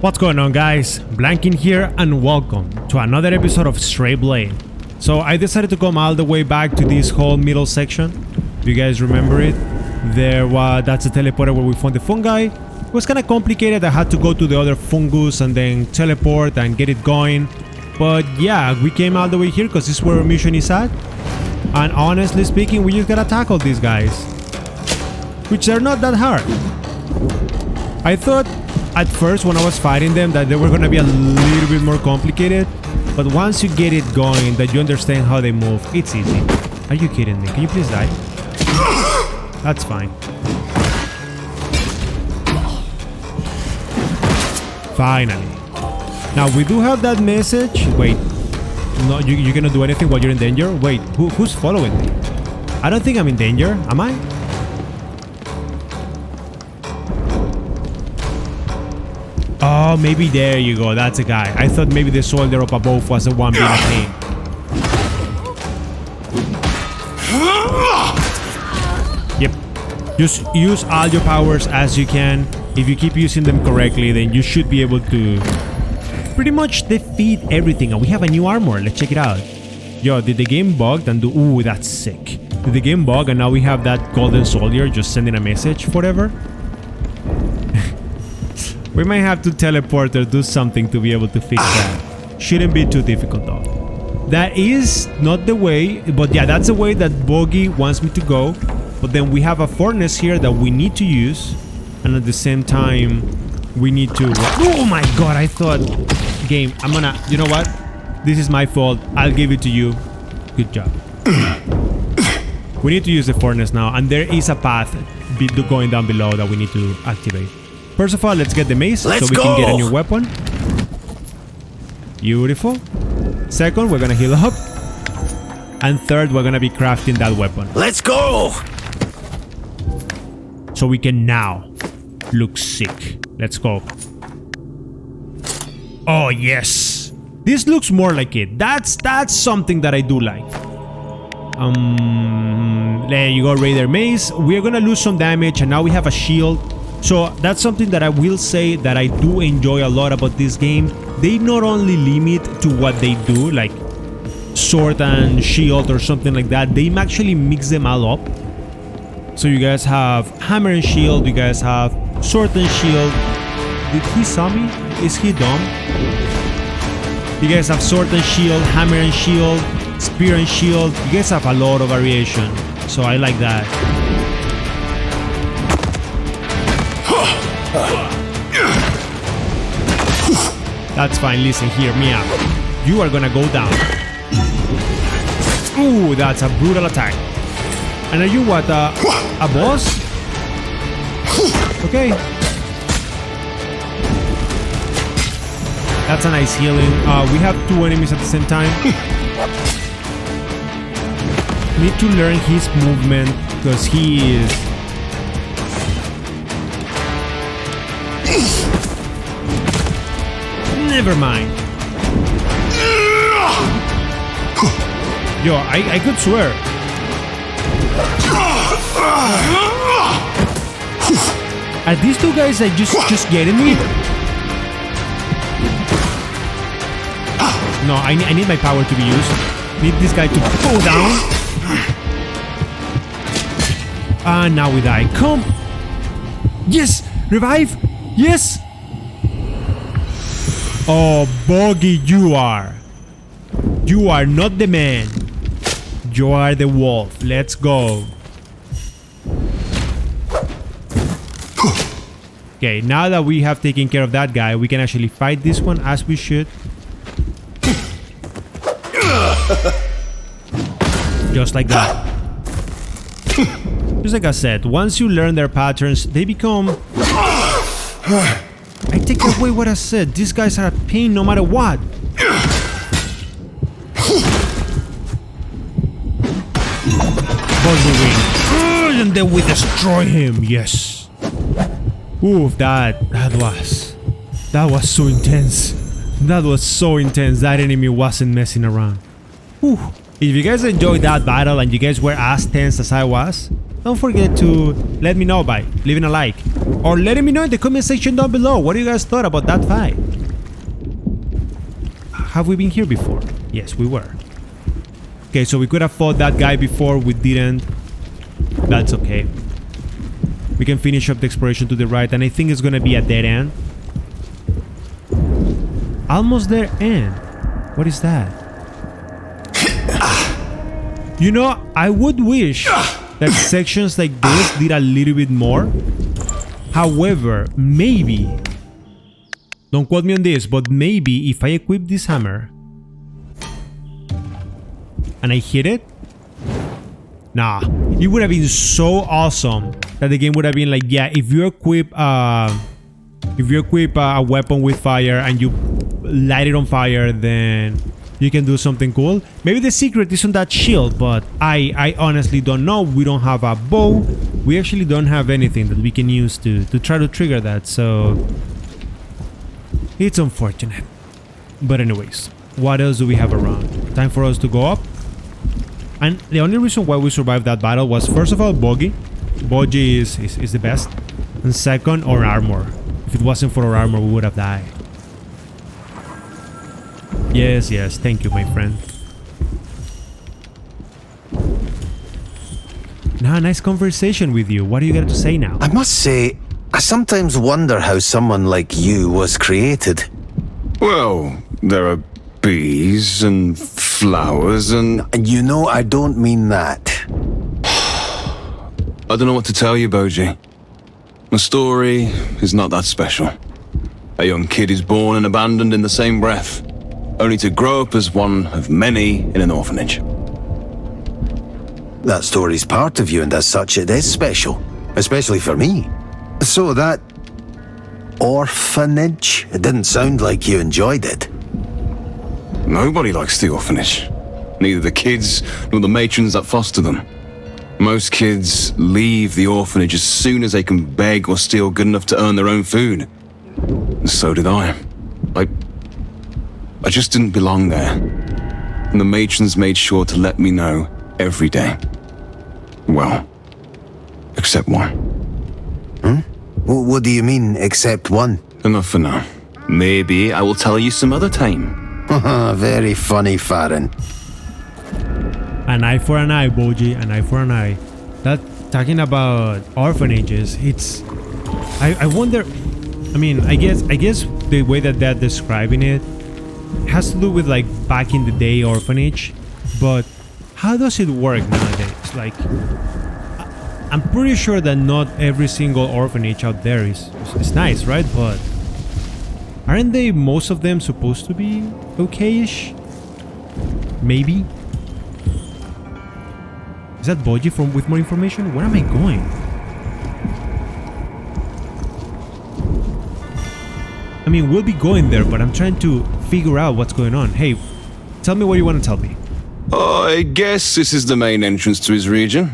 What's going on, guys? Blanking here and welcome to another episode of Stray Blade. So I decided to come all the way back to this whole middle section. If you guys remember it, that's a teleporter where we found the fungi. It was kind of complicated. I had to go to the other fungus and then teleport and get it going. But yeah, we came all the way here because this is where our mission is at. And honestly speaking, we just gotta tackle these guys, which are not that hard. I thought at first when I was fighting them that they were gonna be a little bit more complicated, but once you get it going, that you understand how they move, it's easy. Are you kidding me? Can you please die? That's fine. Finally. Now we do have that message. Wait. No, you cannot do anything while you're in danger? Wait, who's following me? I don't think I'm in danger, am I? Oh, maybe there you go, that's a guy. I thought maybe the soldier up above was the one being a pain. Yep. Just use all your powers as you can. If you keep using them correctly, then you should be able to pretty much defeat everything. And we have a new armor, let's check it out. Yo, did the game bug and do... Ooh, that's sick. Did the game bug and now we have that golden soldier just sending a message forever? We might have to teleport or do something to be able to fix that. Shouldn't be too difficult though. That is not the way, but yeah, that's the way that Boji wants me to go. But then we have a furnace here that we need to use. And at the same time, we need to... Oh my god, I thought... Game, I'm gonna... You know what? This is my fault. I'll give it to you. Good job. We need to use the furnace now. And there is a path going down below that we need to activate. First of all, let's get the mace so we can get a new weapon. Beautiful. Second, we're gonna heal up. And third, we're gonna be crafting that weapon. Let's go! So we can now look sick. Let's go. Oh, yes. This looks more like it. That's something that I do like. There you go, Raider Mace. We're gonna lose some damage and now we have a shield. So that's something that I will say that I do enjoy a lot about this game. They not only limit to what they do, like sword and shield or something like that, they actually mix them all up. So you guys have hammer and shield, you guys have sword and shield. Did he saw me? Is he dumb? You guys have sword and shield, hammer and shield, spear and shield. You guys have a lot of variation. So I like that. That's fine, listen here, me out. You are gonna go down. Ooh, that's a brutal attack. And are you what, a boss? Okay. That's a nice healing. We have two enemies at the same time. Need to learn his movement because he is... Never mind. Yo, I could swear. Are these two guys that just getting me? No, I need my power to be used. Need this guy to go down. And now we die. Come. Yes, revive. Yes. Oh, Boji, you are not the man. You are the wolf. Let's go. Okay, now that we have taken care of that guy, we can actually fight this one as we should. Just like that. Just like I said, once you learn their patterns, they become... I take away what I said. These guys are a pain no matter what. But we win. And then we destroy him. Yes. Oof, that was so intense. That was so intense. That enemy wasn't messing around. Whew. If you guys enjoyed that battle and you guys were as tense as I was, don't forget to let me know by leaving a like. Or let me know in the comment section down below. What do you guys thought about that fight? Have we been here before? Yes, we were. Okay, so we could have fought that guy before. We didn't. That's okay. We can finish up the exploration to the right, and I think it's gonna be a dead end. Almost there, end. What is that? You know, I would wish that sections like this did a little bit more. However, maybe, don't quote me on this, but maybe if I equip this hammer and I hit it, nah, it would have been so awesome that the game would have been like, yeah, if you equip a weapon with fire and you light it on fire, then you can do something cool. Maybe the secret is on that shield, but I honestly don't know. We don't have a bow. We actually don't have anything that we can use to try to trigger that, so it's unfortunate. But anyways, what else do we have around? Time for us to go up. And the only reason why we survived that battle was, first of all, Boji. Boji is the best. And second, our armor. If it wasn't for our armor, we would have died. Yes, yes, thank you, my friend. Now, nice conversation with you. What do you got to say now? I must say, I sometimes wonder how someone like you was created. Well, there are bees and flowers and... You know, I don't mean that. I don't know what to tell you, Boji. My story is not that special. A young kid is born and abandoned in the same breath, only to grow up as one of many in an orphanage. That story's part of you, and as such it is special. Especially for me. So that... orphanage? It didn't sound like you enjoyed it. Nobody likes the orphanage. Neither the kids nor the matrons that foster them. Most kids leave the orphanage as soon as they can beg or steal good enough to earn their own food. And so did I. I just didn't belong there. And the matrons made sure to let me know every day. Well, except one. What do you mean, except one? Enough for now. Maybe I will tell you some other time. Very funny, Farron. An eye for an eye, Boji. An eye for an eye. That, talking about orphanages, it's... I wonder... I mean, I guess the way that they're describing it has to do with, like, back in the day orphanage. But how does it work nowadays? Like, I'm pretty sure that not every single orphanage out there is nice, right? But aren't they, most of them, supposed to be okay-ish? Maybe? Is that Boji with more information? Where am I going? I mean, we'll be going there, but I'm trying to figure out what's going on. Hey, tell me what you want to tell me. I guess this is the main entrance to his region.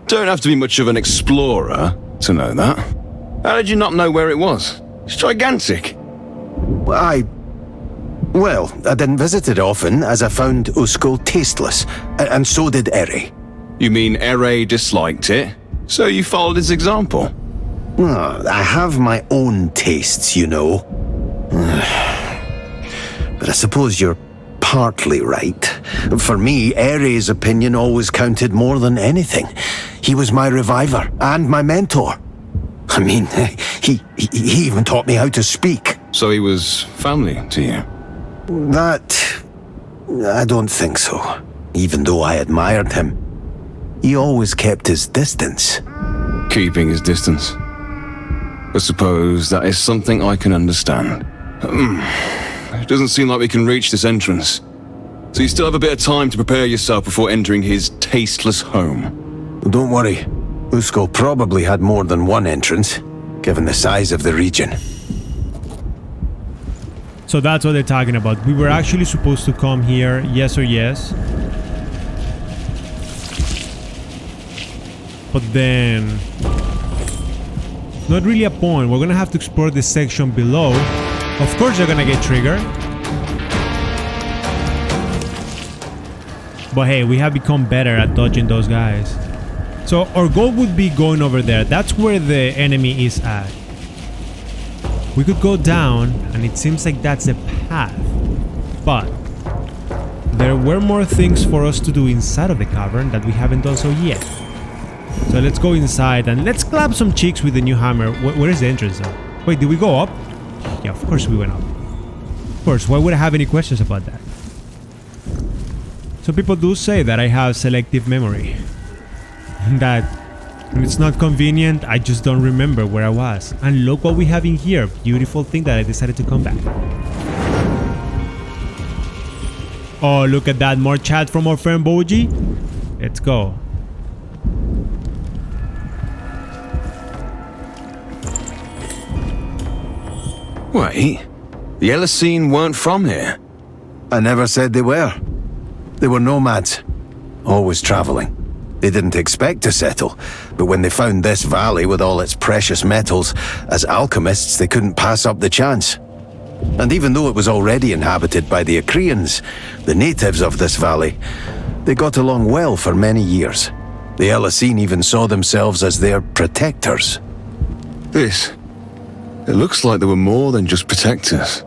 Don't have to be much of an explorer to know that. How did you not know where it was? It's gigantic. Well, I didn't visit it often, as I found Usko tasteless, and so did Eri. You mean Ere disliked it, so you followed his example? I have my own tastes, you know. But I suppose you're partly right. For me, Eri's opinion always counted more than anything. He was my reviver and my mentor. I mean, he even taught me how to speak. So he was family to you? That... I don't think so. Even though I admired him. He always kept his distance. Keeping his distance. I suppose that is something I can understand. It doesn't seem like we can reach this entrance. So you still have a bit of time to prepare yourself before entering his tasteless home. Don't worry. Usko probably had more than one entrance, given the size of the region. So that's what they're talking about. We were actually supposed to come here, yes or yes. But then... not really a point. We're gonna have to explore this section below. Of course they're gonna get triggered. But hey, we have become better at dodging those guys. So our goal would be going over there. That's where the enemy is at. We could go down, and it seems like that's the path. But there were more things for us to do inside of the cavern that we haven't done so yet. So let's go inside and let's clap some cheeks with the new hammer. Where is the entrance though? Wait, did we go up? Yeah, of course we went up. Of course, why would I have any questions about that? So people do say that I have selective memory. That when it's not convenient, I just don't remember where I was. And look what we have in here. Beautiful thing that I decided to come back. Oh, look at that. More chat from our friend Boji. Let's go. Wait, the Elysine weren't from here. I never said they were. They were nomads, always traveling. They didn't expect to settle, but when they found this valley with all its precious metals, as alchemists they couldn't pass up the chance. And even though it was already inhabited by the Acreans, the natives of this valley, they got along well for many years. The Elysine even saw themselves as their protectors. It looks like they were more than just protectors.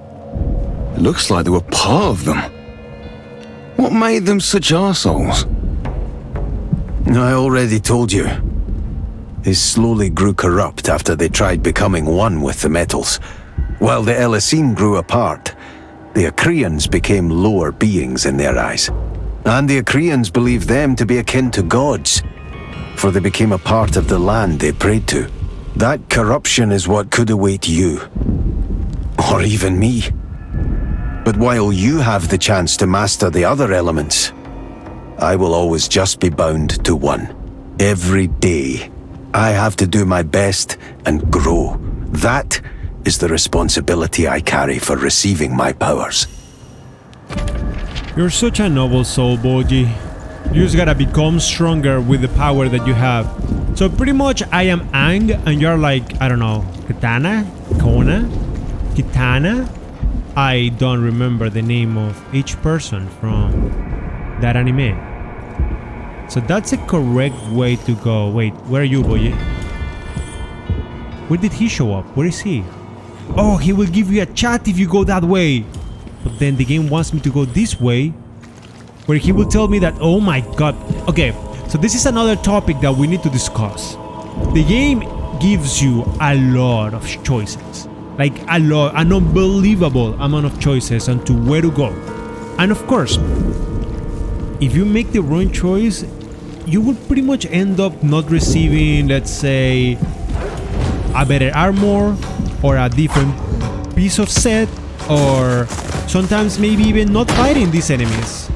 It looks like they were part of them. What made them such arseholes? I already told you. They slowly grew corrupt after they tried becoming one with the metals. While the Elysine grew apart, the Acreans became lower beings in their eyes. And the Acreans believed them to be akin to gods, for they became a part of the land they prayed to. That corruption is what could await you. Or even me. But while you have the chance to master the other elements, I will always just be bound to one. Every day, I have to do my best and grow. That is the responsibility I carry for receiving my powers. You're such a noble soul, Boji. You just gotta become stronger with the power that you have. So pretty much I am Ang and you're like, I don't know, Katana? Kona? Kitana? I don't remember the name of each person from that anime. So that's a correct way to go. Wait, where are you, Boji? Where did he show up? Where is he? Oh, he will give you a chat if you go that way. But then the game wants me to go this way, where he will tell me that, oh my god. Okay, so this is another topic that we need to discuss. The game gives you a lot of choices. Like a lot, an unbelievable amount of choices on to where to go. And of course, if you make the wrong choice, you will pretty much end up not receiving, let's say, a better armor or a different piece of set, or sometimes maybe even not fighting these enemies.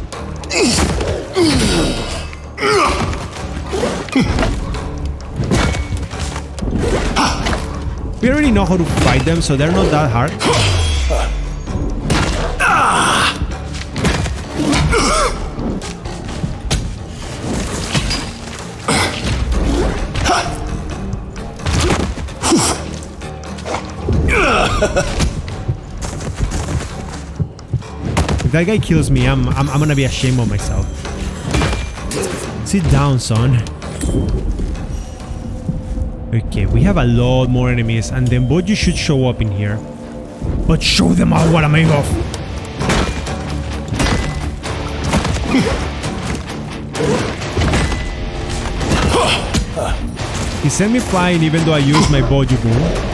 We already know how to fight them, so they're not that hard. If that guy kills me, I'm gonna be ashamed of myself. Sit down, son. Okay, we have a lot more enemies, and then Boji should show up in here. But show them all what I'm made of. He sent me flying even though I used my Boji boom.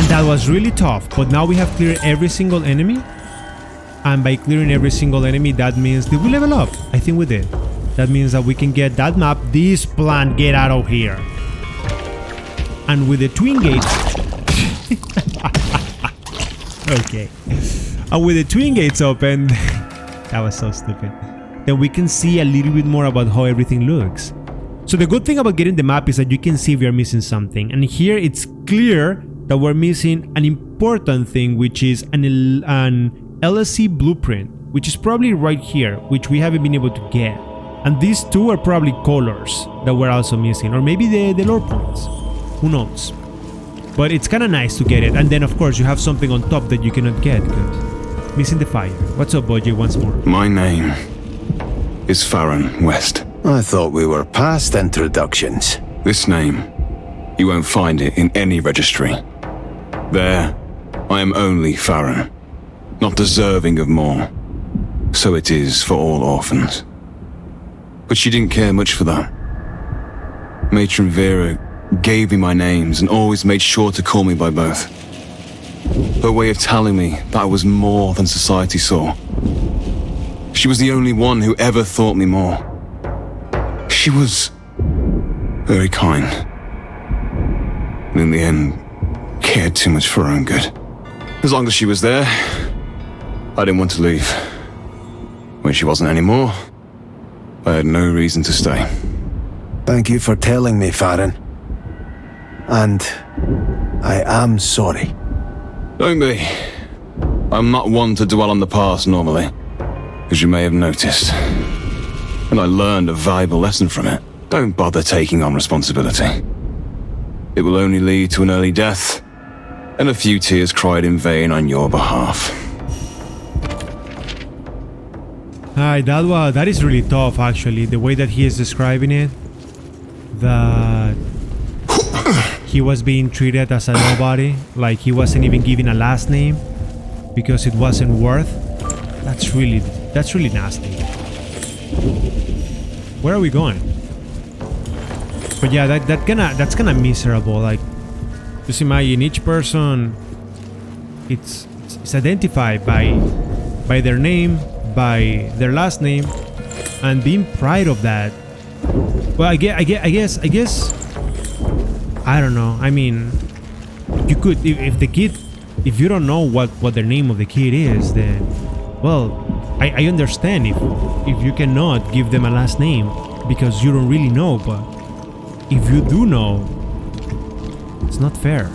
That was really tough, but now we have cleared every single enemy. And by clearing every single enemy, that means, did we level up? I think we did. That means that we can get that map, this plant, get out of here. And with the twin gates... okay. And with the twin gates open... that was so stupid. Then we can see a little bit more about how everything looks. So the good thing about getting the map is that you can see if you're missing something. And here it's clear that we're missing an important thing, which is an LSC blueprint, which is probably right here, which we haven't been able to get. And these two are probably colors that we're also missing. Or maybe the lore points. Who knows? But it's kind of nice to get it. And then, of course, you have something on top that you cannot get. Because missing the fire. What's up, Boji? Once more. My name is Farron West. I thought we were past introductions. This name, you won't find it in any registry. There, I am only Farron, not deserving of more. So it is for all orphans. But she didn't care much for that. Matron Vera gave me my names and always made sure to call me by both. Her way of telling me that I was more than society saw. She was the only one who ever thought me more. She was very kind. And in the end, cared too much for her own good. As long as she was there, I didn't want to leave. When she wasn't anymore, I had no reason to stay. Thank you for telling me, Farron. And I am sorry. Don't be. I'm not one to dwell on the past normally, as you may have noticed. And I learned a valuable lesson from it. Don't bother taking on responsibility. It will only lead to an early death, and a few tears cried in vain on your behalf. Hi, that is really tough, actually. The way that he is describing it, that he was being treated as a nobody, like he wasn't even given a last name because it wasn't worth. That's really nasty. Where are we going? But yeah, that's kinda miserable. Like, just imagine each person, it's identified by their name, by their last name, and being proud of that. Well, I guess I don't know. I mean, you could, if the kid, if you don't know what the name of the kid is, then, well, I understand if you cannot give them a last name because you don't really know. But if you do know, it's not fair.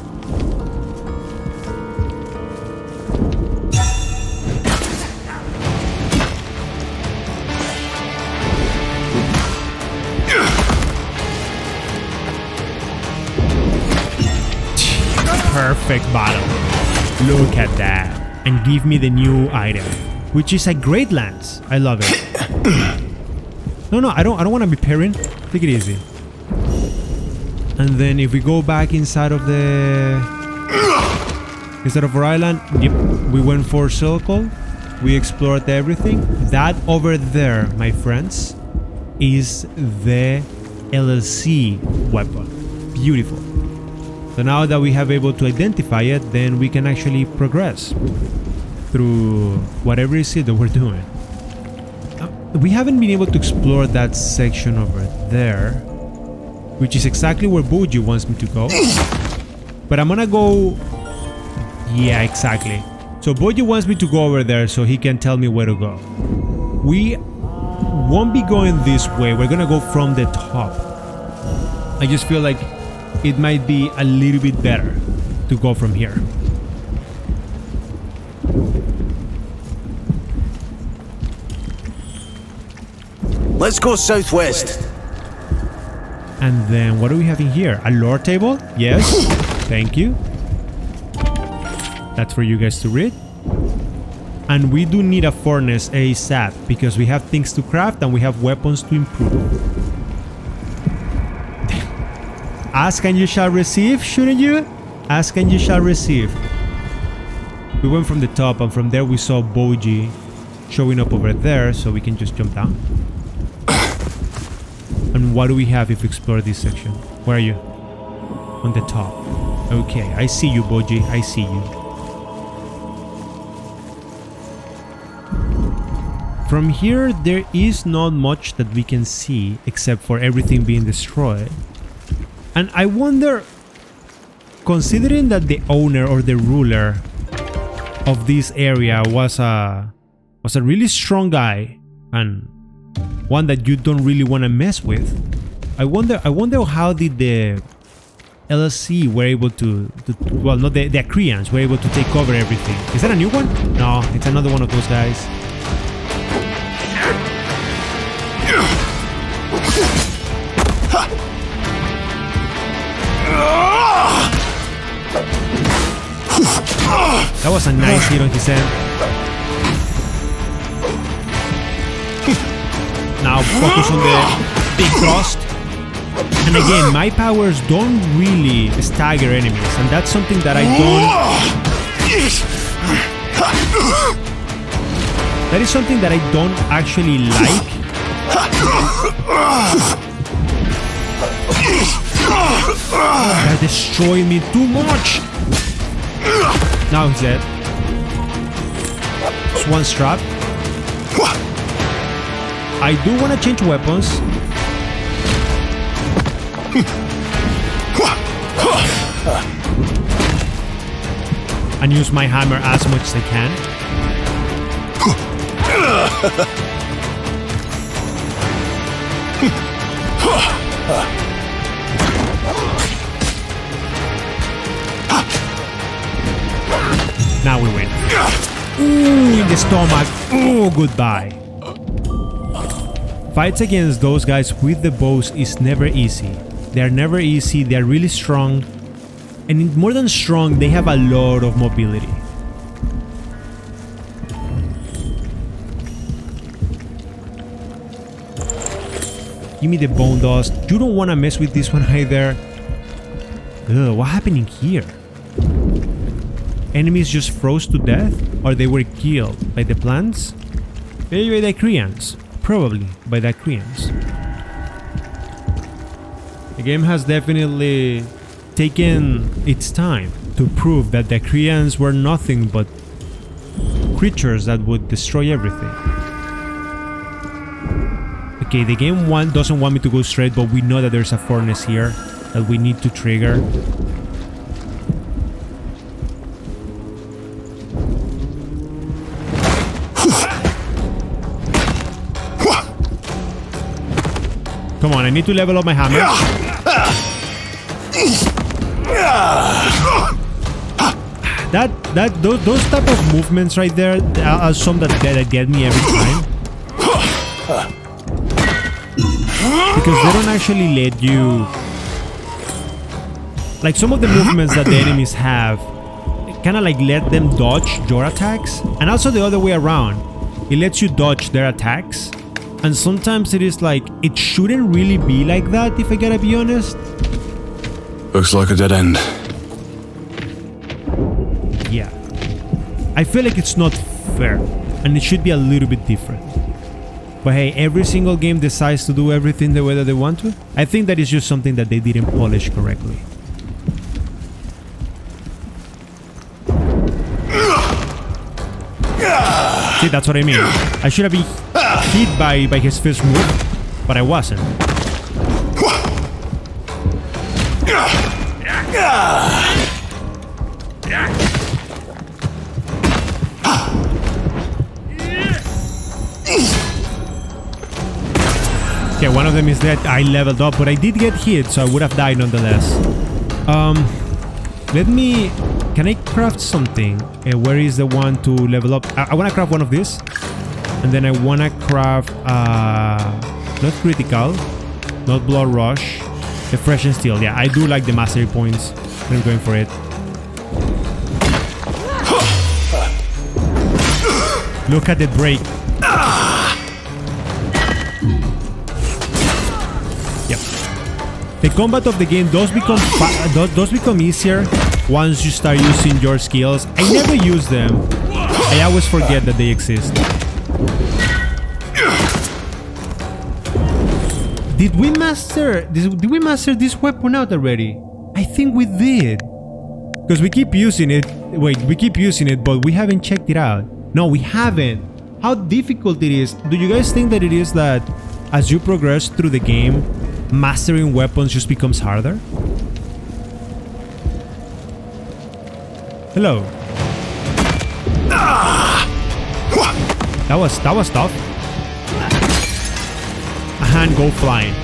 Perfect battle. Look at that. And give me the new item, which is a great lance. I love it. No, I don't want to be pairing. Take it easy. And then if we go back inside of our island, yep, we went for circle. We explored everything. That over there, my friends, is the LLC weapon. Beautiful. So now that we have able to identify it, then we can actually progress through whatever it is that we're doing. We haven't been able to explore that section over there, which is exactly where Boji wants me to go. But I'm gonna go... Yeah, exactly. So Boji wants me to go over there so he can tell me where to go. We won't be going this way. We're gonna go from the top. I just feel like it might be a little bit better to go from here. Let's go southwest. And then what do we have in here? A lore table? Yes. Thank you. That's for you guys to read. And we do need a furnace ASAP because we have things to craft and we have weapons to improve. Ask and you shall receive, shouldn't you? Ask and you shall receive. We went from the top and from there we saw Boji showing up over there, so we can just jump down. And what do we have if we explore this section? Where are you? On the top. Okay, I see you, Boji. I see you. From here, there is not much that we can see except for everything being destroyed. And I wonder, considering that the owner or the ruler of this area was a really strong guy and one that you don't really want to mess with, I wonder how did the LLC were able to well, not the Acreans were able to take over everything. Is that a new one? No, it's another one of those guys. That was a nice hit on his end. Now focus on the big thrust. And again, my powers don't really stagger enemies, and that's something that I don't... That is something that I don't actually like. That destroyed me too much. Now he's dead. Just one strap. I do want to change weapons. And use my hammer as much as I can. Now we win. Ooh, in the stomach. Ooh, goodbye. Fights against those guys with the bows is never easy. They're never easy, they're really strong. And more than strong, they have a lot of mobility. Give me the bone dust. You don't want to mess with this one either. Ugh, what happened in here? Enemies just froze to death? Or they were killed by the plants? Maybe by the Acreans. Probably by the Acreans. The game has definitely taken its time to prove that the Acreans were nothing but creatures that would destroy everything. Okay, the game doesn't want me to go straight, but we know that there's a furnace here that we need to trigger. Come on, I need to level up my hammer. Those type of movements right there are some that get me every time. Because they don't actually let you... Like some of the movements that the enemies have, kind of like let them dodge your attacks. And also the other way around. It lets you dodge their attacks. And sometimes it is like, it shouldn't really be like that, if I gotta be honest. Looks like a dead end. Yeah. I feel like it's not fair, and it should be a little bit different. But hey, every single game decides to do everything the way that they want to. I think that is just something that they didn't polish correctly. See, that's what I mean. I should have been hit by his first move, but I wasn't. Okay, one of them is dead. I leveled up, but I did get hit, so I would have died nonetheless. Let me... Can I craft something? Where is the one to level up? I want to craft one of these. And then I want to craft... not critical. Not blood rush. The fresh and steel. Yeah, I do like the mastery points. I'm going for it. Look at the break. Yep. The combat of the game does become easier once you start using your skills. I never use them. I always forget that they exist. Did we master this weapon out already? I think we did. Because we keep using it. Wait, we keep using it, but we haven't checked it out. No, we haven't. How difficult it is. Do you guys think that it is that as you progress through the game, mastering weapons just becomes harder? Hello. That was tough. A hand go flying.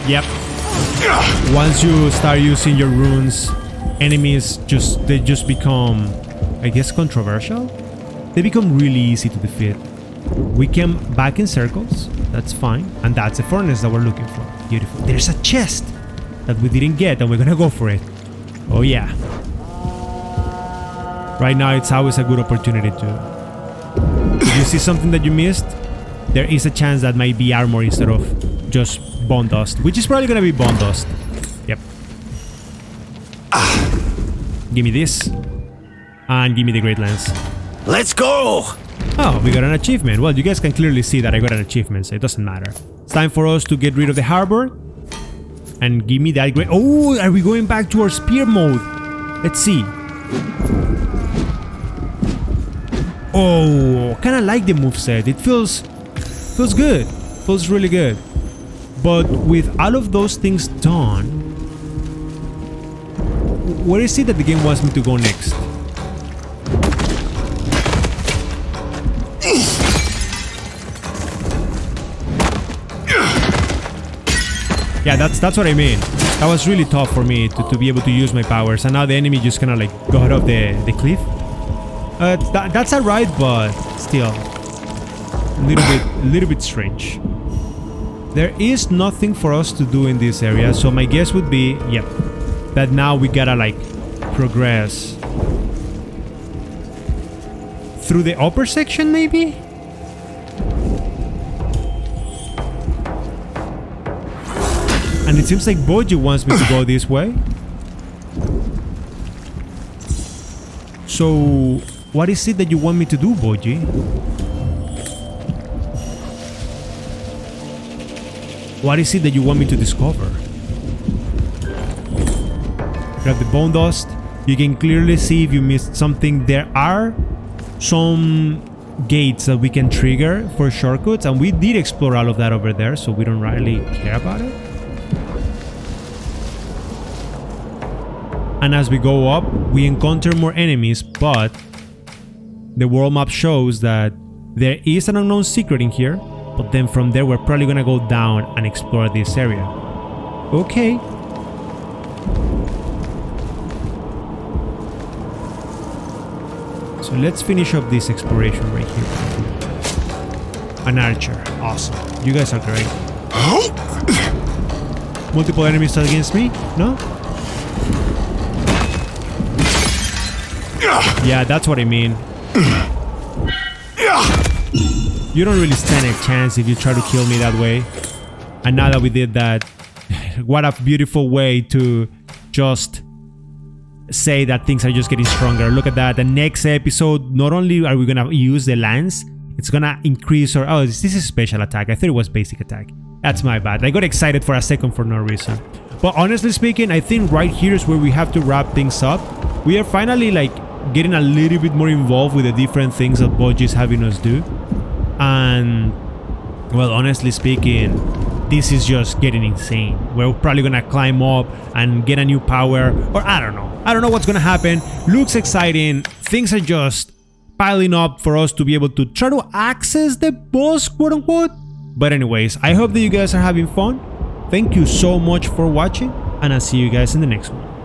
Yep. Once you start using your runes, enemies just become, I guess, controversial. They become really easy to defeat. We came back in circles. That's fine. And that's the furnace that we're looking for. Beautiful. There's a chest that we didn't get and we're gonna go for it. Oh yeah. Right now it's always a good opportunity to... If you see something that you missed, there is a chance that might be armor instead of just bone dust, which is probably gonna be bone dust. Yep. Give me this. And give me the Great Lance. Let's go! Oh, we got an achievement. Well, you guys can clearly see that I got an achievement, so it doesn't matter. It's time for us to get rid of the harbor. And give me that great... Oh, are we going back to our spear mode? Let's see. Oh, kind of like the moveset. It feels good. Feels really good. But with all of those things done, where is it that the game wants me to go next? Yeah, that's what I mean. That was really tough for me to be able to use my powers, and now the enemy just kind of like got off the cliff. That's alright, but still a little bit strange. There is nothing for us to do in this area, so my guess would be, yep, that now we gotta like progress through the upper section, maybe. And it seems like Boji wants me to go this way. So, what is it that you want me to do, Boji? What is it that you want me to discover? Grab the bone dust. You can clearly see if you missed something. There are some gates that we can trigger for shortcuts, and we did explore all of that over there, so we don't really care about it. And as we go up, we encounter more enemies, but the world map shows that there is an unknown secret in here, but then from there we're probably gonna go down and explore this area. Okay. So let's finish up this exploration right here. An archer. Awesome. You guys are great. Multiple enemies against me? No? Yeah, that's what I mean. You don't really stand a chance if you try to kill me that way. And now that we did that, what a beautiful way to just say that things are just getting stronger. Look at that. The next episode, not only are we gonna use the lance, it's gonna increase our... Oh, this is special attack. I thought it was basic attack. That's my bad. I got excited for a second for no reason. But honestly speaking, I think right here is where we have to wrap things up. We are finally like getting a little bit more involved with the different things that Boji is having us do. And well, honestly speaking, this is just getting insane. We're probably gonna climb up and get a new power, or I don't know what's gonna happen. Looks exciting. Things are just piling up for us to be able to try to access the boss, quote unquote. But anyways, I hope that you guys are having fun. Thank you so much for watching, and I'll see you guys in the next one.